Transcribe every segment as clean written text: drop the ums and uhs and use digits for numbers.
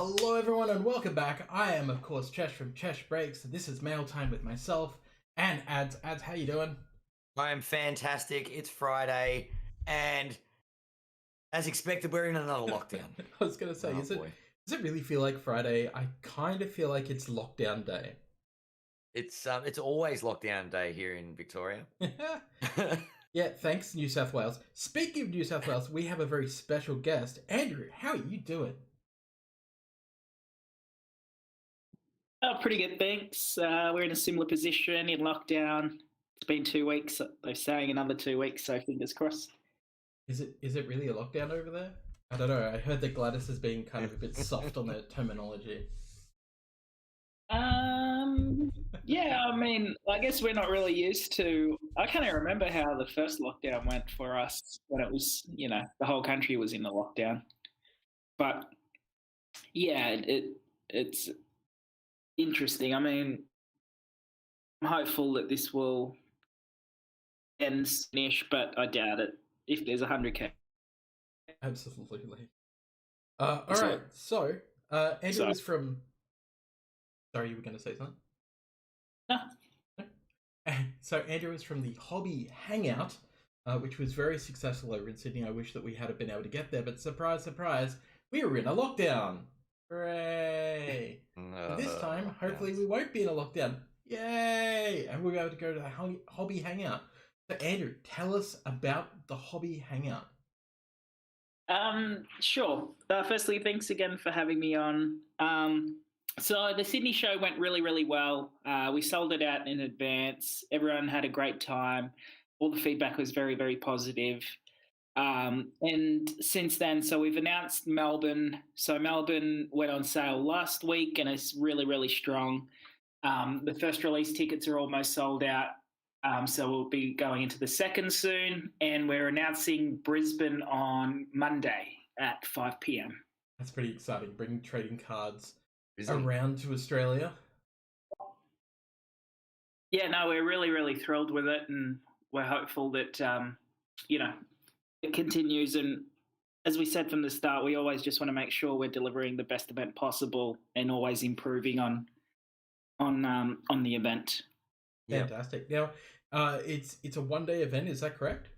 Hello everyone and welcome back. I am of course Chesh from Chesh Breaks. This is mail time with myself and Ads. Ads, how you doing? I am fantastic. It's Friday, and as expected, we're in another lockdown. I was gonna say, Oh is it boy, does it really feel like Friday? I kind of feel like it's lockdown day. it's always lockdown day here in Victoria. Yeah, thanks New South Wales. Speaking of New South Wales, we have a very special guest. Andrew, how are you doing? Oh, pretty good, thanks. We're in a similar position in lockdown. It's been 2 weeks. They're saying another 2 weeks, so fingers crossed. Is it really a lockdown over there? I don't know. I heard that Gladys is being kind of a bit soft on the terminology. Yeah, I mean, I guess we're not really used to. I can't even remember how the first lockdown went for us when it was, the whole country was in the lockdown. But yeah, it's interesting. I mean, I'm hopeful that this will end soonish, but I doubt it. If there's 100K. Absolutely. All right. So, Andrew So, is from. Sorry, you were going to say something. no. So Andrew is from the Hobby Hangout, which was very successful over in Sydney. I wish that we had been able to get there, but surprise, surprise, we were in a lockdown. Hooray! This time, hopefully, we won't be in a lockdown. Yay! And we'll be able to go to the Hobby Hangout. So Andrew, tell us about the Hobby Hangout. Sure. Firstly, thanks again for having me on. So the Sydney show went really, really well. We sold it out in advance. Everyone had a great time. All the feedback was very, very positive. And since then, so we've announced Melbourne. So Melbourne went on sale last week and it's really, really strong. The first release tickets are almost sold out. So we'll be going into the second soon. And we're announcing Brisbane on Monday at 5 p.m. That's pretty exciting. Bringing trading cards around to Australia. Yeah, no, we're really, really thrilled with it, and we're hopeful that it continues. And as we said from the start, we always just want to make sure we're delivering the best event possible and always improving on the event. Fantastic. Yep. Now, it's a 1 day event. Is that correct?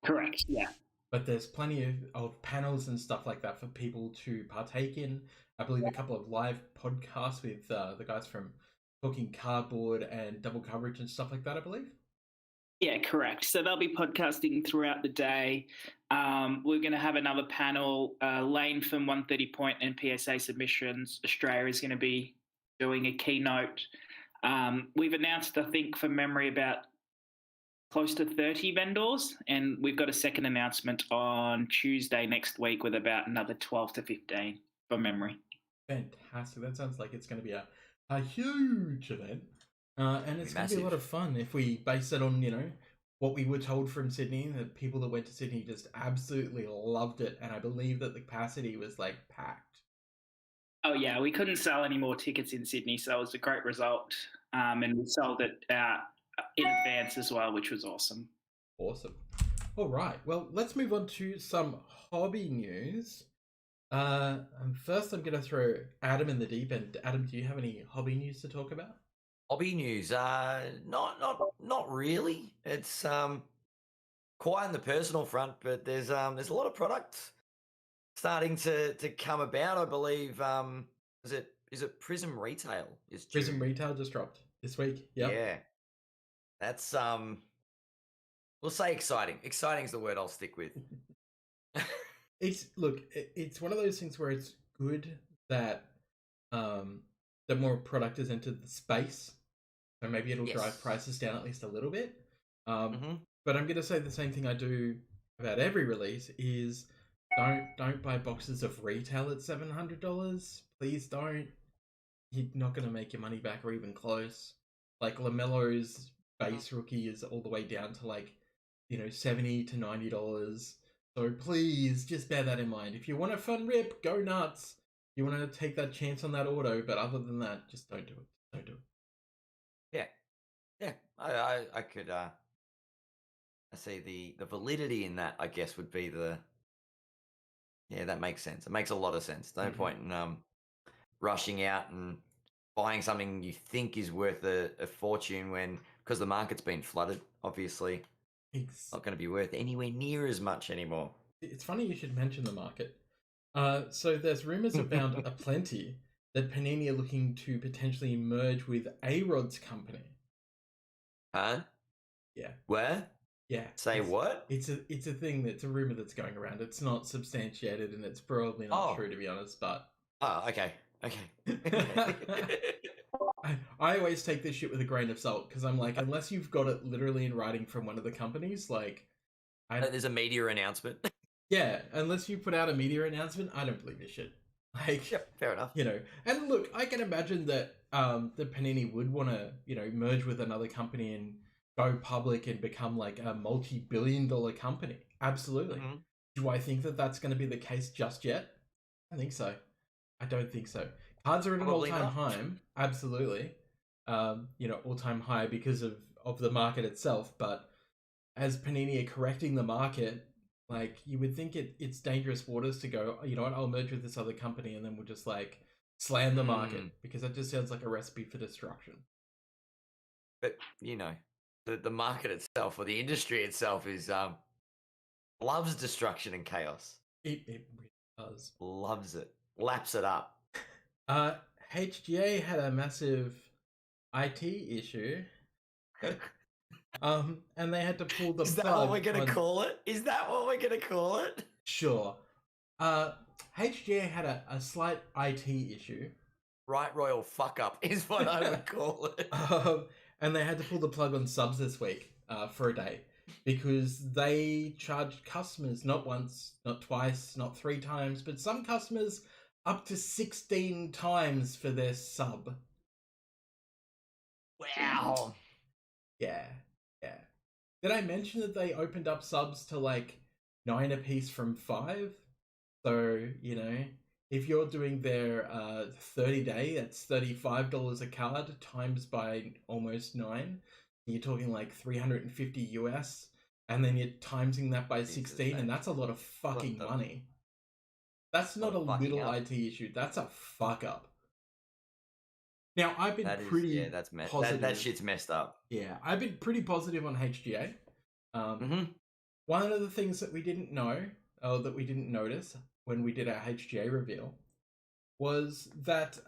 Correct. Yeah. But there's plenty of panels and stuff like that for people to partake in. I believe a couple of live podcasts with the guys from Talking Cardboard and Double Coverage and stuff like that, I believe. Yeah, correct. So they'll be podcasting throughout the day. We're going to have another panel. Lane from 130 Point and PSA Submissions Australia is going to be doing a keynote. We've announced, I think, from memory, about close to 30 vendors, and we've got a second announcement on Tuesday next week with about another 12 to 15 from memory. Fantastic. That sounds like it's going to be a huge event. And it's going to be a lot of fun if we base it on, what we were told from Sydney. The people that went to Sydney just absolutely loved it. And I believe that the capacity was like packed. Oh, yeah. We couldn't sell any more tickets in Sydney, so it was a great result. And we sold it out in advance as well, which was awesome. Awesome. All right. Well, let's move on to some hobby news. First, I'm going to throw Adam in the deep end. Adam, do you have any hobby news to talk about? Hobby news? Not really. It's quite on the personal front, but there's a lot of products starting to come about. I believe is it Prism Retail is due. Prism Retail just dropped this week. Yep. Yeah, that's we'll say exciting. Exciting is the word I'll stick with. It's one of those things where it's good that that more product has entered the space, so maybe it'll drive prices down at least a little bit. But I'm going to say the same thing I do about every release is don't buy boxes of retail at $700. Please don't. You're not going to make your money back or even close. Like LaMelo's base rookie is all the way down to like $70 to $90. So please just bear that in mind. If you want a fun rip, go nuts. You want to take that chance on that auto, but other than that, just don't do it. Don't do it. Yeah. I could I see the validity in that. I guess would be that makes sense. It makes a lot of sense. No point in rushing out and buying something you think is worth a fortune because the market's been flooded, obviously. It's not going to be worth anywhere near as much anymore. It's funny you should mention the market. So there's rumours abound aplenty that Panini are looking to potentially merge with A-Rod's company. Huh? Yeah. Where? Yeah. Say what? It's a thing that's a rumor that's going around. It's not substantiated and it's probably not true, to be honest, but... Oh, okay. I always take this shit with a grain of salt, because I'm like, unless you've got it literally in writing from one of the companies, like... There's a media announcement. Yeah, unless you put out a media announcement, I don't believe this shit. Like, yep, fair enough. You know, and look, I can imagine that the Panini would want to, you know, merge with another company and go public and become like a multi-billion-dollar company. Absolutely. Mm-hmm. Do I think that that's going to be the case just yet? I think so. I don't think so. Cards are at an all-time high. Absolutely. You know, all-time high because of the market itself. But as Panini are correcting the market, like, you would think it's dangerous waters to go, you know what, I'll merge with this other company and then we'll just, like, slam the market, because that just sounds like a recipe for destruction. But, you know, the market itself, or the industry itself, is loves destruction and chaos. It really does. Loves it. Laps it up. HGA had a massive IT issue. And they had to pull the plug. Is that what we're going to call it? Is that what we're going to call it? Sure. HGA had a slight IT issue. Right royal fuck up is what I would call it. And they had to pull the plug on subs this week for a day, because they charged customers not once, not twice, not 3 times, but some customers up to 16 times for their sub. Wow. Yeah. Did I mention that they opened up subs to like 9 a piece from 5? So, you know, if you're doing their 30-day, that's $35 a card times by almost 9. You're talking like 350 US, and then you're timesing that by 16, and that's a lot of fucking money. That's not a little IT issue. That's a fuck up. Now, I've been pretty positive. That shit's messed up. Yeah, I've been pretty positive on HGA. One of the things that we didn't know, or that we didn't notice when we did our HGA reveal, was that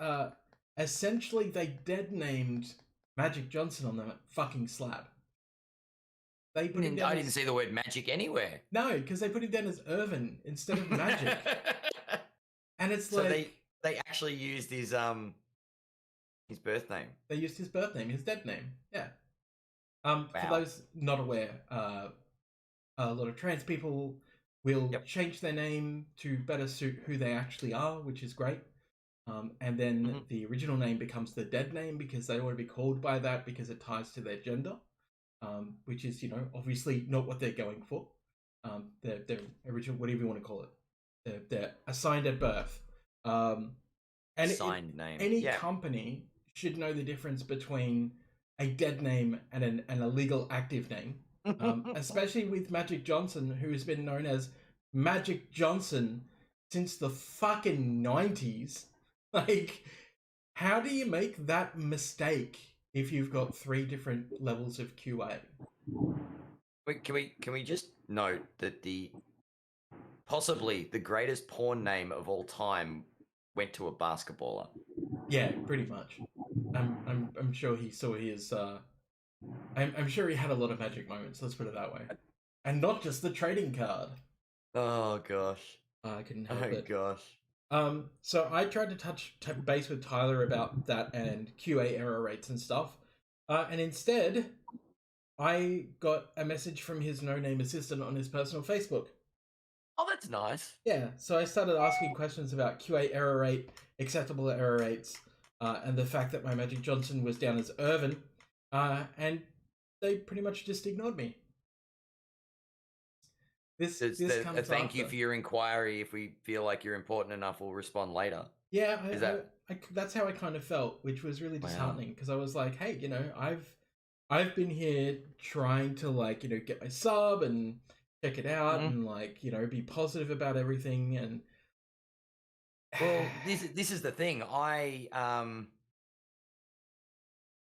essentially they dead named Magic Johnson on the fucking slab. They put him down I didn't see the word magic anywhere. No, because they put him down as Irvin instead of Magic. And it's so like they actually used his birth name. They used his birth name, his dead name. Yeah. Wow. For those not aware, a lot of trans people will change their name to better suit who they actually are, which is great. And then the original name becomes the dead name because they want to be called by that because it ties to their gender, which is, you know, obviously not what they're going for. Their original, whatever you want to call it, they're assigned at birth. And assigned name. Any company should know the difference between a dead name and a legal active name, especially with Magic Johnson, who has been known as Magic Johnson since the fucking 90s. Like, how do you make that mistake if you've got 3 different levels of QA? Wait, can we just note that possibly the greatest porn name of all time went to a basketballer? Yeah, pretty much. I'm sure he saw his. I'm sure he had a lot of magic moments. Let's put it that way, and not just the trading card. Oh gosh, I couldn't help it. Oh gosh. So I tried to touch base with Tyler about that and QA error rates and stuff, and instead, I got a message from his no-name assistant on his personal Facebook. Oh, that's nice. Yeah, so I started asking questions about QA error rate, acceptable error rates, and the fact that my Magic Johnson was down as Irvin, and they pretty much just ignored me. This comes thank you for your inquiry. If we feel like you're important enough, we'll respond later. Yeah, that's how I kind of felt, which was really disheartening, because I was like, hey, you know, I've been here trying to, like, you know, get my sub and check it out and, like, you know, be positive about everything, Well, this is the thing. I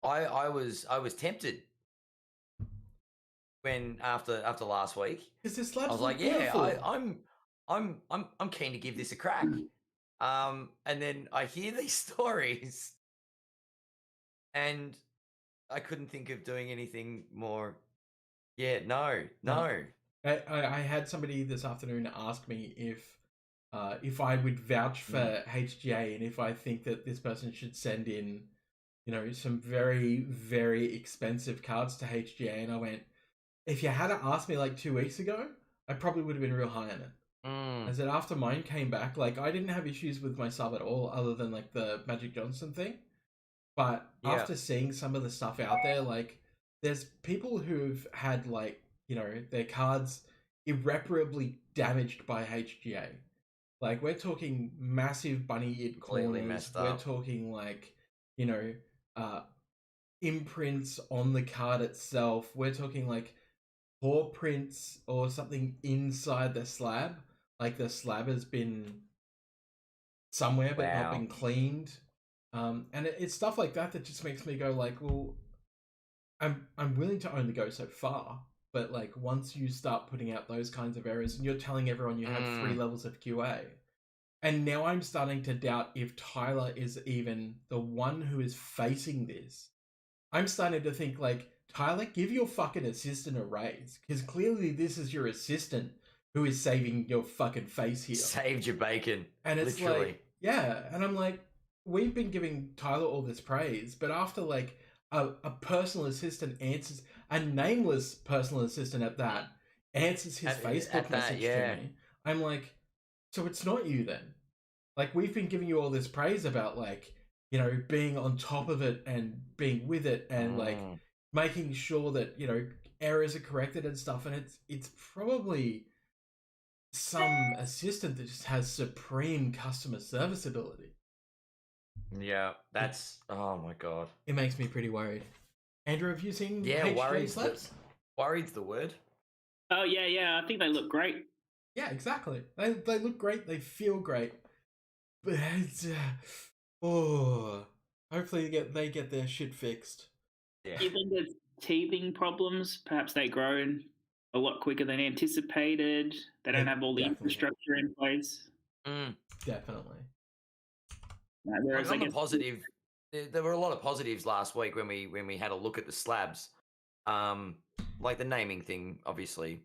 was tempted when after last week. Because this I slabs was look like, yeah, beautiful. I'm keen to give this a crack. And then I hear these stories, and I couldn't think of doing anything more. Yeah, no. I had somebody this afternoon ask me if I would vouch for HGA and if I think that this person should send in, you know, some very, very expensive cards to HGA, and I went, if you had asked me like 2 weeks ago, I probably would have been real high on it. I said after mine came back, like I didn't have issues with my sub at all, other than like the Magic Johnson thing. But after seeing some of the stuff out there, like there's people who've had like, you know, their cards irreparably damaged by HGA. Like we're talking massive bunny-eared corners. Messed We're up. talking like, you know, imprints on the card itself. We're talking like paw prints or something inside the slab. Like the slab has been somewhere but not been cleaned. And it's stuff like that that just makes me go like, well, I'm willing to only go so far, but like once you start putting out those kinds of errors and you're telling everyone you have 3 levels of QA, and now I'm starting to doubt if Tyler is even the one who is facing this. I'm starting to think like, Tyler, give your fucking assistant a raise, because clearly this is your assistant who is saving your fucking face here. Saved your bacon. And it's literally. like, yeah, and I'm like, we've been giving Tyler all this praise, but after like a personal assistant answers, a nameless personal assistant at that, answers his Facebook message to me, I'm like, so it's not you then. Like we've been giving you all this praise about like, you know, being on top of it and being with it and like making sure that, you know, errors are corrected and stuff, and it's probably some assistant that just has supreme customer service ability. Yeah, that's oh my god. It makes me pretty worried. Andrew, have you seen worried slabs? Worried's the word. Oh yeah. I think they look great. Yeah, exactly. They look great. They feel great. But hopefully they get their shit fixed. Yeah. Even the teething problems, perhaps they grow a lot quicker than anticipated. They don't have all the infrastructure in place. Definitely. Whereas on the positive, there were a lot of positives last week when we had a look at the slabs. Like the naming thing, obviously.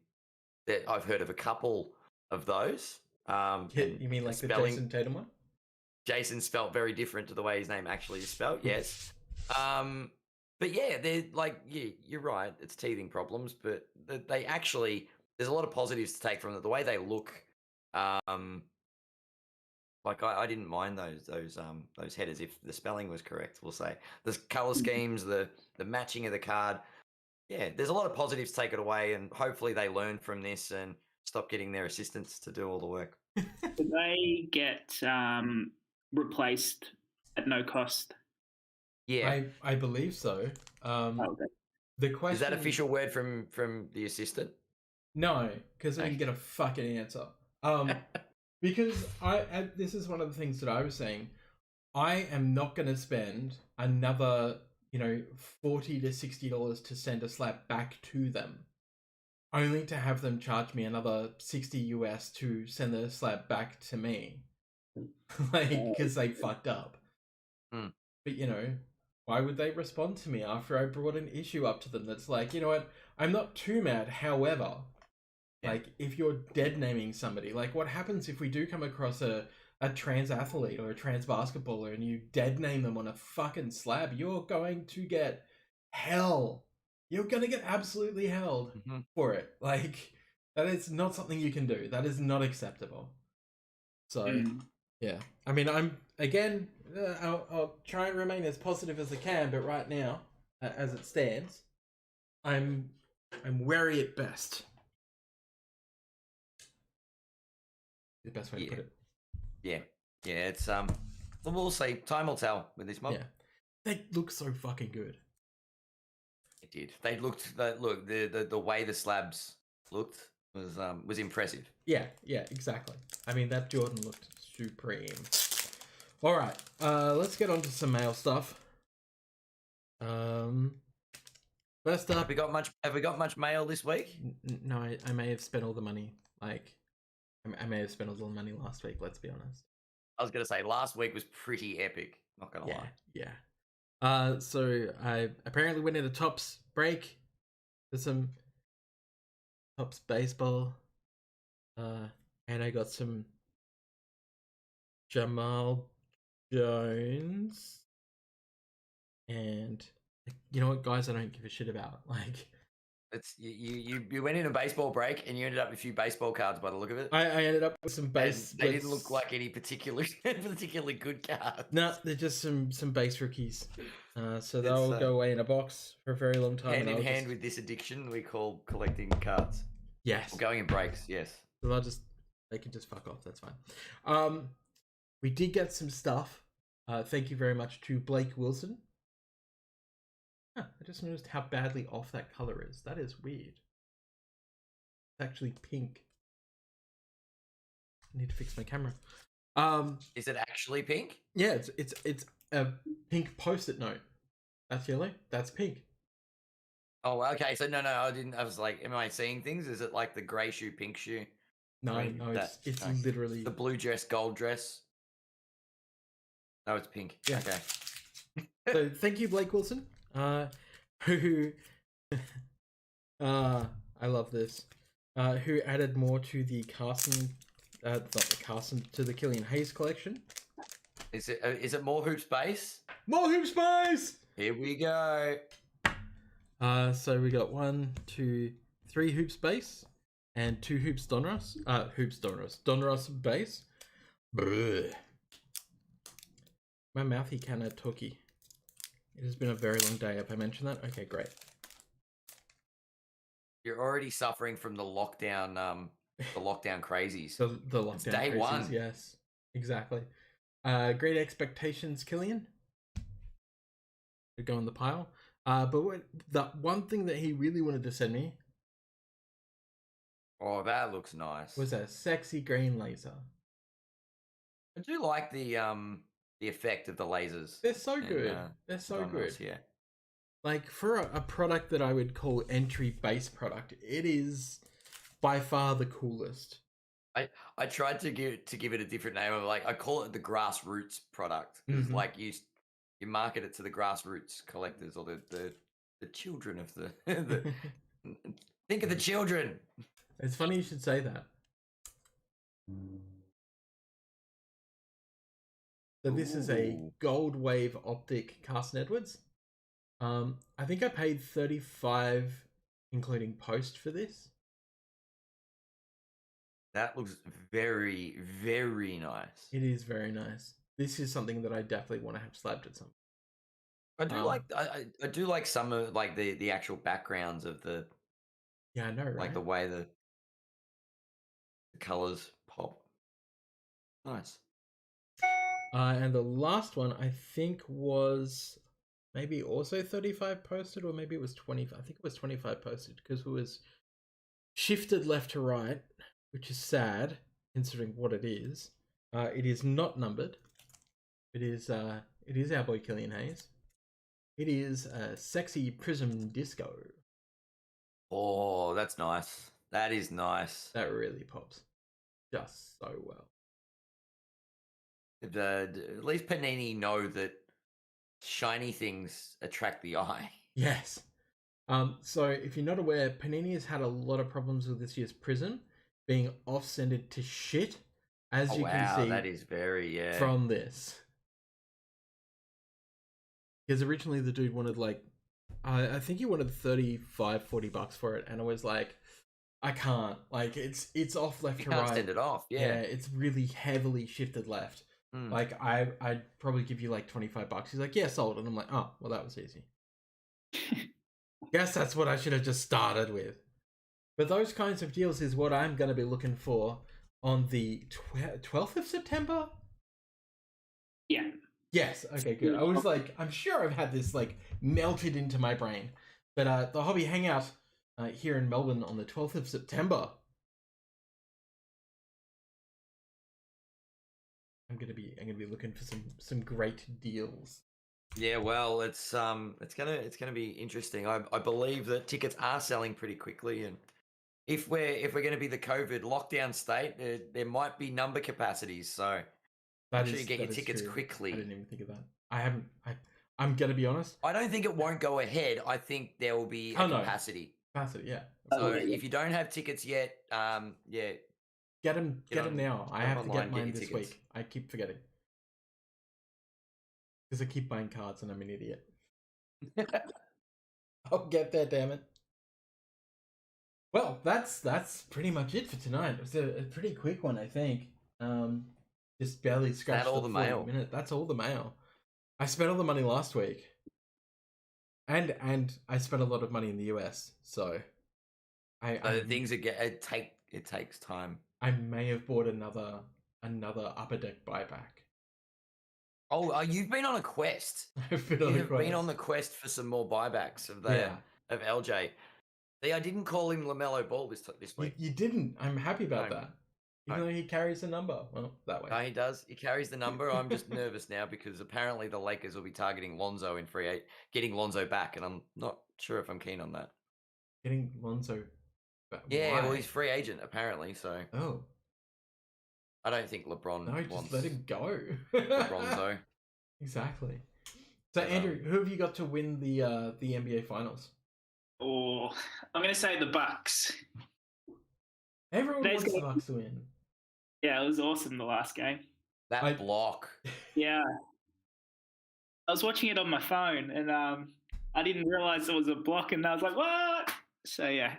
That I've heard of a couple of those. You mean like the Jason Tatum one? Jason spelt very different to the way his name actually is spelt, yes. But yeah, they're like, yeah, you're right. It's teething problems, but they actually, there's a lot of positives to take from it. The way they look, like I didn't mind those headers if the spelling was correct. We'll say the color schemes, the matching of the card. Yeah, there's a lot of positives to take it away, and hopefully they learn from this and stop getting their assistants to do all the work. Do they get replaced at no cost? Yeah, I believe so. Okay. The question is that official word from the assistant? No, because I didn't get a fucking answer. Because this is one of the things that I was saying. I am not going to spend another, you know, $40 to $60 to send a slab back to them, only to have them charge me another $60 US to send the slab back to me, like because they fucked up. But you know, why would they respond to me after I brought an issue up to them that's like, you know what, I'm not too mad. However, like if you're dead naming somebody, like what happens if we do come across a trans athlete or a trans basketballer and you dead name them on a fucking slab, you're going to get hell. You're going to get absolutely held for it. Like that is not something you can do. That is not acceptable. So yeah, I mean, I'll try and remain as positive as I can, but right now, as it stands, I'm wary at best. The best way to put it. Yeah, it's we'll see. Time will tell with this mob. Yeah, they look so fucking good. It did. They looked. Look, the way the slabs looked was impressive. Yeah, exactly. I mean, that Jordan looked supreme. All right, let's get on to some mail stuff. First up, have we got much mail this week? No, I may have spent all the money. Like, I may have spent all the money last week. Let's be honest. I was gonna say last week was pretty epic. Not gonna lie. Yeah. So I apparently went into Topps break for some Topps baseball. And I got some Jamal Jones. And you know what, guys, I don't give a shit about. Like, it's you went in a baseball break and you ended up with a few baseball cards by the look of it. I ended up with some base. They didn't look like any particularly good cards. No, they're just some base rookies. So they'll go away in a box for a very long time. Hand in hand with this addiction we call collecting cards. Yes. Or going in breaks. Yes. So they can just fuck off. That's fine. We did get some stuff. Thank you very much to Blake Wilson. I just noticed how badly off that color is. That is weird. It's actually pink. I need to fix my camera. Is it actually pink? Yeah, it's a pink post-it note. That's yellow. That's pink. Oh, okay. So no, I didn't. I was like, am I seeing things? Is it like the grey shoe, pink shoe? No, it's literally the blue dress, gold dress. No, it's pink. Yeah. Okay. So thank you, Blake Wilson. Who I love this. Who added more to the Carson, not the Carson, to the Killian Hayes collection. Is it more hoop space? More hoop space! Here we go. So we got 1, 2, 3 hoop space and 2 hoops Donruss. Donruss base. Brr. My mouthy kinda talky. It has been a very long day. Have I mentioned that? Okay, great. You're already suffering from the lockdown crazies. The lockdown it's day crazies, one. Yes, exactly. Great expectations, Killian. To go in the pile. But the one thing that he really wanted to send me. Oh, that looks nice. Was a sexy green laser. I do like the effect of the lasers. They're so good. They're so good. Yeah. Like, for a product that I would call entry base product, it is by far the coolest. I tried to give it a different name. I call it the grassroots product because like you market it to the grassroots collectors or the children of the think of the children. It's funny you should say that. So this is a Gold Wave Optic Carson Edwards. I think I paid $35 including post for this. That looks very, very nice. It is very nice. This is something that I definitely want to have slabbed at some. I do like some of like the actual backgrounds of the. Yeah, I know, right? Like the way the colors pop. Nice. And the last one I think was maybe also 35 posted, or maybe it was 25. I think it was 25 posted because it was shifted left to right, which is sad considering what it is. It is not numbered. It is our boy Killian Hayes. It is a sexy Prism Disco. Oh, that's nice. That is nice. That really pops just so well. At least Panini know that shiny things attract the eye. Yes. So if you're not aware, Panini has had a lot of problems with this year's Prism being off-centered to shit, as you can see. That is very from this. Because originally the dude wanted like, I think he wanted $35-$40 for it, and I was like, I can't. Like it's off left to right. You can't send it off. Yeah, it's really heavily shifted left. Like I'd probably give you like $25. He's like, yeah, sold. And I'm like, oh, well, that was easy. Guess that's what I should have just started with. But those kinds of deals is what I'm going to be looking for on the 12th of September. Yeah. Yes. Okay, good. I was like, I'm sure I've had this like melted into my brain. But the Hobby Hangout here in Melbourne on the 12th of September. I'm gonna be looking for some great deals. Yeah, well, it's gonna be interesting. I believe that tickets are selling pretty quickly, and if we're going to be the COVID lockdown state, there might be number capacities. So make sure you get your tickets true. quickly. I didn't even think of that. I'm gonna be honest. I don't think it won't go ahead. I think there will be a capacity. Capacity, yeah. So if you don't have tickets yet, yeah, get them now. I have to get mine this tickets. week. I keep forgetting because I keep buying cards and I'm an idiot. I'll get there, damn it. Well, that's pretty much it for tonight. It was a pretty quick one, I think. Just barely scratched all the mail. Minute. That's all the mail. I spent all the money last week, and I spent a lot of money in the US. So, things it takes time. I may have bought another Upper Deck buyback. Oh, you've been on a quest. I've been on the quest for some more buybacks of LJ. See, I didn't call him LaMelo Ball this week. You didn't. I'm happy about that. Even though he carries the number. Well, that way. No, he does. He carries the number. I'm just nervous now because apparently the Lakers will be targeting Lonzo in getting Lonzo back, and I'm not sure if I'm keen on that. Getting Lonzo back? Yeah, Why? well, he's free agent apparently, so. Oh. I don't think LeBron wants... just let him go. LeBronzo. Exactly. So, Andrew, who have you got to win the NBA Finals? Oh, I'm going to say the Bucks. Everyone wants the Bucks to win. Yeah, it was awesome the last game. That block. Yeah. I was watching it on my phone, and I didn't realize it was a block, and I was like, what? So, yeah.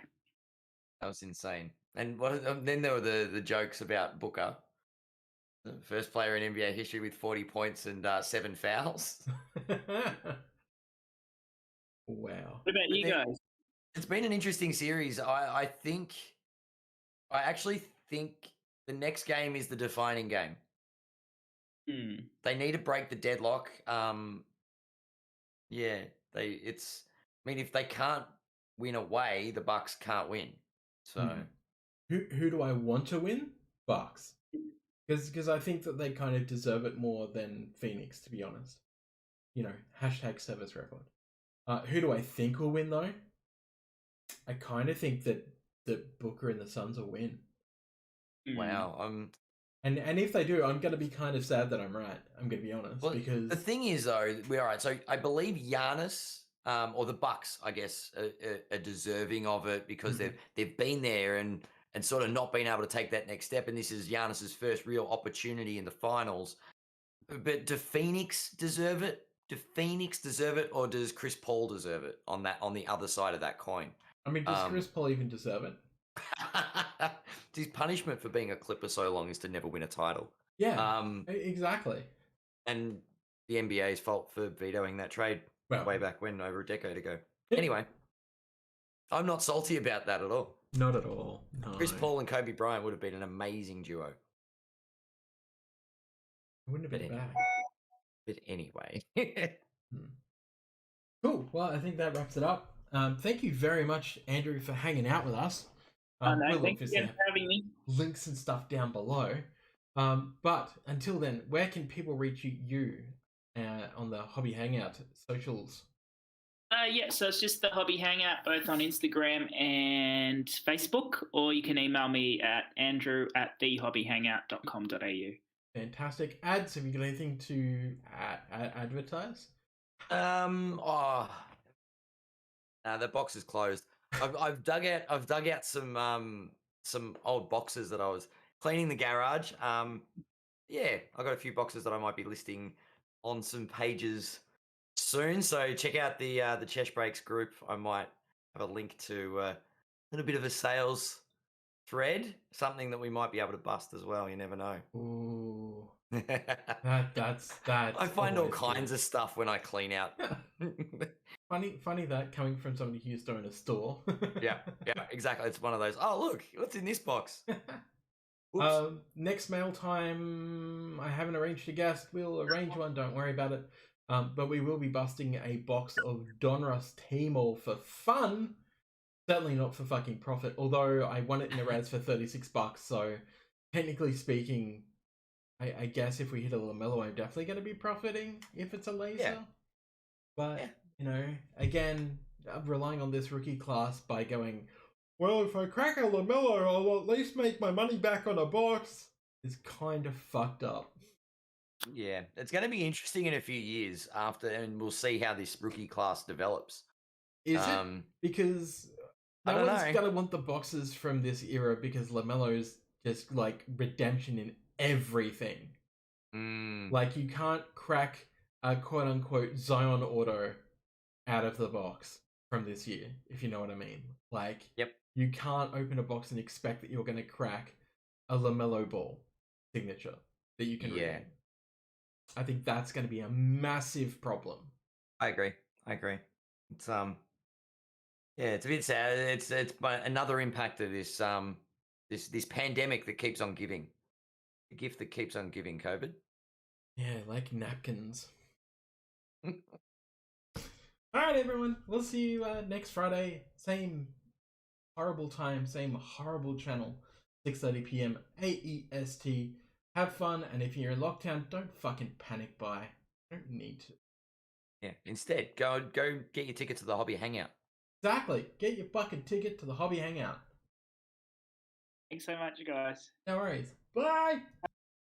That was insane. And then there were the jokes about Booker. The first player in NBA history with 40 points and 7 fouls. Wow. What about you guys? It's been an interesting series. I actually think the next game is the defining game. They need to break the deadlock. If they can't win away, the Bucks can't win. So who do I want to win? Bucks. Because I think that they kind of deserve it more than Phoenix, to be honest. #service record. Who do I think will win, though? I kind of think that Booker and the Suns will win. Wow. And if they do, I'm going to be kind of sad that I'm right. I'm going to be honest. Well, because the thing is, though, we're all right. So I believe Giannis, or the Bucks, I guess, are deserving of it because they've been there and sort of not been able to take that next step. And this is Giannis's first real opportunity in the finals. But do Phoenix deserve it? Or does Chris Paul deserve it on the other side of that coin? I mean, does Chris Paul even deserve it? His punishment for being a Clipper so long is to never win a title. Yeah, exactly. And the NBA's fault for vetoing that trade way back when, over a decade ago. Yeah. Anyway, I'm not salty about that at all. Not at all. No. Chris Paul and Kobe Bryant would have been an amazing duo. It wouldn't have been bad. But anyway. Cool. Well, I think that wraps it up. Thank you very much, Andrew, for hanging out with us. Thank you for having me. Links and stuff down below. But until then, where can people reach you on the Hobby Hangout socials? So it's just the Hobby Hangout, both on Instagram and Facebook, or you can email me at andrew@thehobbyhangout.com.au. Fantastic. Ads, have you got anything to advertise? The box is closed. I've dug out some old boxes that I was cleaning the garage. I got a few boxes that I might be listing on some pages soon. So check out the Chesh Breaks group. I might have a link to a little bit of a sales thread, something that we might be able to bust as well. You never know. Ooh. That's I find all kinds of stuff when I clean out. Funny that coming from somebody who used to own a store. yeah, exactly. It's one of those. Oh, look, what's in this box? Next mail time, I haven't arranged a guest. We'll arrange one. Don't worry about it. But we will be busting a box of Donruss T-Mall for fun. Certainly not for fucking profit. Although I won it in a Raz for $36, so technically speaking, I guess if we hit a LaMelo, I'm definitely going to be profiting if it's a laser. Yeah. But, Yeah. you know, again, I'm relying on this rookie class by going, well, if I crack a LaMelo, I'll at least make my money back on a box, is kind of fucked up. Yeah, it's going to be interesting in a few years after, and we'll see how this rookie class develops. Is it? Because no one's going to want the boxes from this era because LaMelo's just like redemption in everything. Like, you can't crack a quote-unquote Zion auto out of the box from this year, if you know what I mean. Like, you can't open a box and expect that you're going to crack a LaMelo Ball signature that you can redeem. I think that's going to be a massive problem. I agree. It's yeah, it's a bit sad. It's another impact of this this pandemic that keeps on giving. The gift that keeps on giving, COVID. Yeah, like napkins. All right, everyone. We'll see you next Friday. Same horrible time, same horrible channel. 6:30 p.m. AEST. Have fun, and if you're in lockdown, don't fucking panic buy. Don't need to. Yeah. Instead, go get your ticket to the Hobby Hangout. Exactly. Get your fucking ticket to the Hobby Hangout. Thanks so much, guys. No worries. Bye.